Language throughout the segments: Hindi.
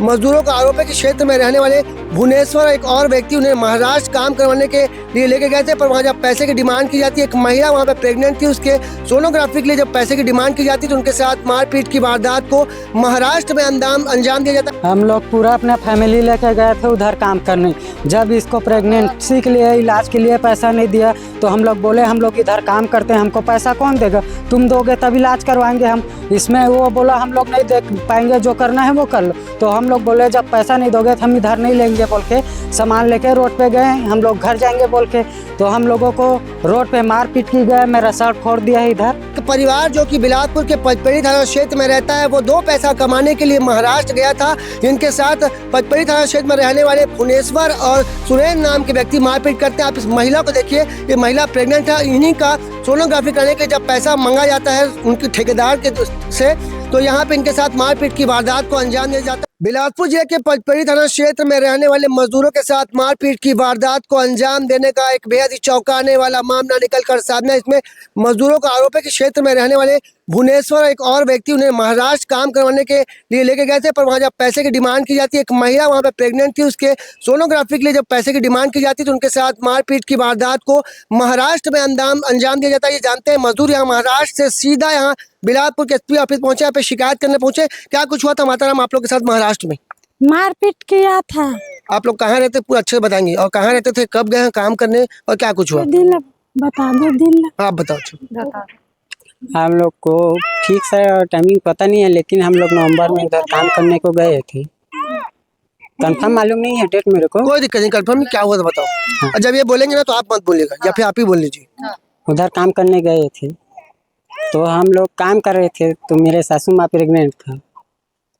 मजदूरों का आरोप है कि क्षेत्र में रहने वाले भुवनेश्वर एक और व्यक्ति उन्हें महाराष्ट्र काम करवाने के लिए लेके गए थे, पर वहाँ जब पैसे की डिमांड की जाती है, एक महिला वहाँ पे प्रेग्नेंट थी, उसके सोनोग्राफी के लिए जब पैसे की डिमांड की जाती है तो उनके साथ मारपीट की वारदात को महाराष्ट्र में अंजाम दिया जाता है। हम लोग पूरा अपना फैमिली लेके गए थे उधर काम करने। जब इसको प्रेगनेंसी के लिए इलाज के लिए पैसा नहीं दिया तो हम लोग बोले हम लोग इधर काम करते हैं, हमको पैसा कौन देगा, तुम दोगे तब इलाज करवाएंगे हम। इसमें वो बोला हम लोग नहीं दे पाएंगे, जो करना है वो कर लो। तो हम लोग बोले जब पैसा नहीं दोगे तो हम इधर नहीं लेंगे बोल के सामान लेके रोड पे गए, हम लोग घर जाएंगे बोल के। तो हम लोगों को रोड पे मारपीट की गए, मेरा शर्ट फोड़ दिया है इधर। परिवार जो कि बिलासपुर के पचपेड़ी थाना क्षेत्र में रहता है, वो दो पैसा कमाने के लिए महाराष्ट्र गया था, जिनके साथ पचपेड़ी थाना क्षेत्र में रहने वाले भुवनेश्वर और सुरेंद्र नाम के व्यक्ति मारपीट करते हैं। आप इस महिला को देखिए, ये महिला प्रेग्नेंट है, इन्हीं का सोनोग्राफी करने के जब पैसा मांगा जाता है उनके ठेकेदार के से, तो यहाँ पे इनके साथ मारपीट की वारदात को अंजाम दिया जाता है। बिलासपुर जिले के पचपेड़ी थाना क्षेत्र में रहने वाले मजदूरों के साथ मारपीट की वारदात को अंजाम देने का एक बेहद ही चौंकाने वाला मामला निकल कर सामने है। इसमें मजदूरों का आरोप है कि क्षेत्र में रहने वाले भुवनेश्वर एक और व्यक्ति उन्हें महाराष्ट्र काम करवाने के लिए लेके गए थे, पर वहाँ जब पैसे की डिमांड की जाती है, एक महिला वहाँ पे प्रेग्नेंट थी, उसके सोनोग्राफी के लिए जब पैसे की डिमांड की जाती है तो उनके साथ मारपीट की वारदात को महाराष्ट्र में अंजाम दिया जाता है। ये जानते हैं मजदूर यहाँ महाराष्ट्र से सीधा यहाँ बिलासपुर के एसपी ऑफिस पहुंचे, यहाँ पे शिकायत करने पहुंचे। क्या कुछ हुआ था माताराम आप लोग के साथ महाराष्ट्र में? मारपीट किया था। आप लोग कहाँ रहते पूरा अच्छे से बताएंगे, और कहाँ रहते थे, कब गए हैं काम करने और क्या कुछ हुआ? दिन बता दो, दिन आप बताओ। हम लोग को ठीक से टाइमिंग पता नहीं है, लेकिन हम लोग नवंबर में इधर काम करने को गए थे। कंफर्म मालूम नहीं है डेट मेरे को। कोई दिक्कत नहीं, कंफर्म क्या हुआ था बताओ। हाँ। जब ये बोलेंगे ना तो आप मत बोलिएगा, या फिर आप ही बोल लीजिए। उधर काम करने गए थे तो हम लोग काम कर रहे थे, तो मेरे सासू माँ प्रेग्नेंट था,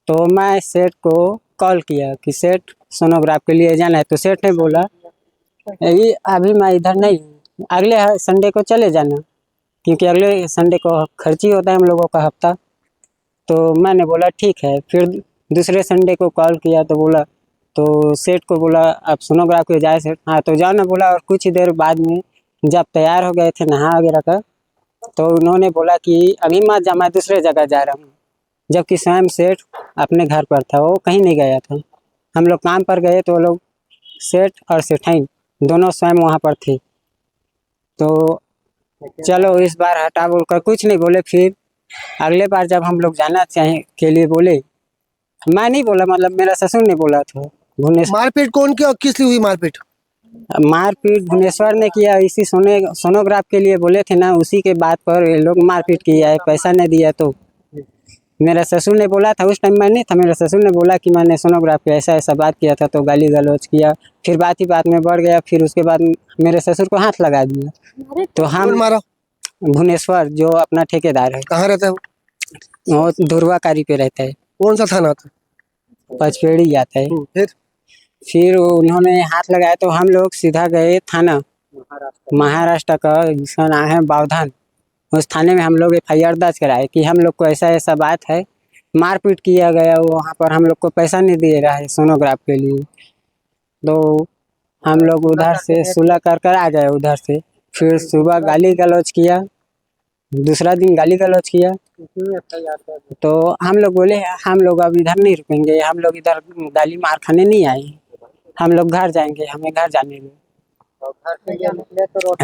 तो मैं सेठ को कॉल किया कि सेठ सोनोग्राफ के लिए जाना है। तो सेठ ने बोला ये अभी मैं इधर नहीं हूँ, अगले संडे को चले जाना, क्योंकि अगले संडे को खर्ची होता है हम लोगों का हफ्ता। तो मैंने बोला ठीक है। फिर दूसरे संडे को कॉल किया तो बोला, तो सेठ को बोला आप सोनोग्राफ के जाए सेठ? हाँ तो जाओ ना बोला। और कुछ ही देर बाद में जब तैयार हो गए थे नहा वगैरह का, तो उन्होंने बोला कि अभी मत जा, मैं दूसरे जगह जा रहा हूँ, जबकि स्वयं सेठ अपने घर पर था, वो कहीं नहीं गया था। हम लोग काम पर गए तो वो लोग सेठ और सेठाइन दोनों स्वयं वहाँ पर थे। तो चलो इस बार हटा बोलकर कुछ नहीं बोले। फिर अगले बार जब हम लोग जाना चाहे के लिए बोले, मैं नहीं बोला, मतलब मेरा ससुर ने बोला था। भुवनेश्वर मारपीट कौन की और किस लिए हुई मारपीट? मारपीट भुवनेश्वर ने किया, इसी सोनोग्राफ के लिए बोले थे ना, उसी के बात पर ये लोग मारपीट किया है, पैसा नहीं दिया। तो मेरा ससुर ने बोला था, उस टाइम मैं नहीं था, मेरा ससुर ने बोला कि मैंने सोनोग्राफ पे ऐसा ऐसा बात किया था, तो गाली गलौज किया। फिर बात ही बात में बढ़ गया, फिर उसके बाद मेरे ससुर को हाथ लगा दिया। तो हम मारा भुवनेश्वर जो अपना ठेकेदार है। कहाँ रहता है वो धुरवाकारी पे रहता है। कौन सा थाना था? पचपेड़ी आता है। फिर उन्होंने हाथ लगाया तो हम लोग सीधा गए थाना महाराष्ट्र का, जिसका नाम है बावधान। उस थाने में हम लोग FIR दर्ज कराए कि हम लोग को ऐसा ऐसा बात है, मारपीट किया गया, वहाँ पर हम लोग को पैसा नहीं दे रहा है सोनोग्राफ के लिए। तो हम लोग उधर से सुलह कर आ गए उधर से। फिर सुबह गाली गलौज किया, दूसरा दिन गाली गलौज किया। तो हम लोग बोले हम लोग अब इधर नहीं रुकेंगे, हम लोग इधर गाली मार खाने नहीं आए, हम लोग घर जाएंगे, हमें घर जाने दो।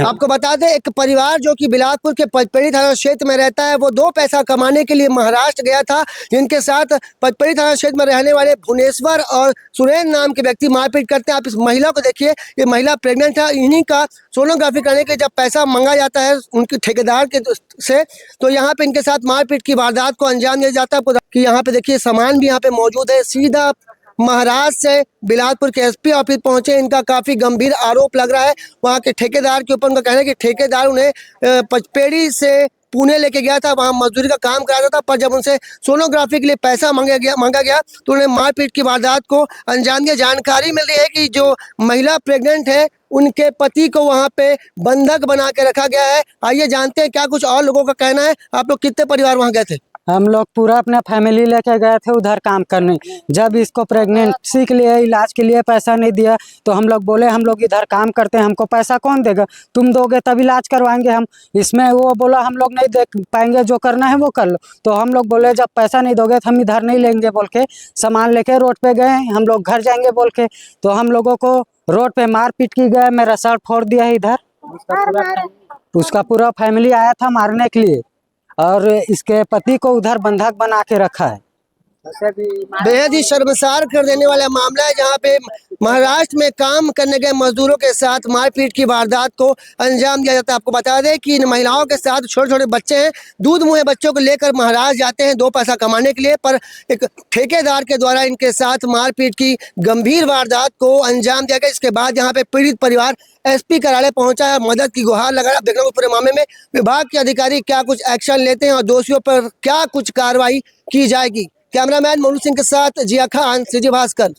आपको बता दें, एक परिवार जो कि बिलासपुर के पचपेड़ी थाना क्षेत्र में रहता है, वो दो पैसा कमाने के लिए महाराष्ट्र गया था, जिनके साथ पचपेड़ी थाना क्षेत्र में रहने वाले भुवनेश्वर और सुरेंद्र नाम के व्यक्ति मारपीट करते हैं। आप इस महिला को देखिए, ये महिला प्रेग्नेंट है, इन्हीं का सोनोग्राफी करने के जब पैसा मांगा जाता है उनके ठेकेदार के से, तो यहाँ पे इनके साथ मारपीट की वारदात को अंजाम दिया जाता है। कि यहाँ पे देखिए सामान भी यहाँ पे मौजूद है। सीधा महाराष्ट्र से बिलासपुर के SP ऑफिस पहुंचे, इनका काफी गंभीर आरोप लग रहा है वहां के ठेकेदार के ऊपर। उनका कहना है कि ठेकेदार उन्हें पचपेड़ी से पुणे लेके गया था, वहां मजदूरी का काम कराता था, पर जब उनसे सोनोग्राफी के लिए पैसा मांगा गया तो उन्हें मारपीट की वारदात को अंजाम दिया। जानकारी मिल रही है कि जो महिला प्रेग्नेंट है उनके पति को वहां पे बंधक बना के रखा गया है। आइए जानते हैं क्या कुछ और लोगों का कहना है। आप लोग कितने परिवार वहां गए थे? हम लोग पूरा अपना फैमिली लेके गए थे उधर काम करने। जब इसको प्रेगनेंसी के लिए इलाज के लिए पैसा नहीं दिया तो हम लोग बोले हम लोग इधर काम करते हैं, हमको पैसा कौन देगा, तुम दोगे तब इलाज करवाएंगे हम। इसमें वो बोला हम लोग नहीं दे पाएंगे, जो करना है वो कर लो। तो हम लोग बोले जब पैसा नहीं दोगे तो हम इधर नहीं लेंगे बोल के सामान लेके रोड पे गए, हम लोग घर जाएंगे बोल के। तो हम लोगों को रोड पे मारपीट की गए, मेरा शर्ट फोड़ दिया है इधर। उसका पूरा फैमिली आया था मारने के लिए और इसके पति को उधर बंधक बना के रखा है। बेहद ही शर्मसार कर देने वाला मामला है, जहां पे महाराष्ट्र में काम करने गए मजदूरों के साथ मारपीट की वारदात को अंजाम दिया जाता है। आपको बता दें कि इन महिलाओं के साथ छोटे छोटे बच्चे हैं, दूध मुहे बच्चों को लेकर महाराष्ट्र जाते हैं 2 पैसा कमाने के लिए, पर एक ठेकेदार के द्वारा इनके साथ मारपीट की गंभीर वारदात को अंजाम दिया गया। इसके बाद यहाँ पे पीड़ित परिवार एसपी कार्यालय पहुंचा है, मदद की गुहार लगा रहा है। देखना पूरे मामले में विभाग के अधिकारी क्या कुछ एक्शन लेते हैं और दोषियों पर क्या कुछ कार्रवाई की जाएगी। कैमरामैन मोनू सिंह के साथ जिया खान, सीजी भास्कर।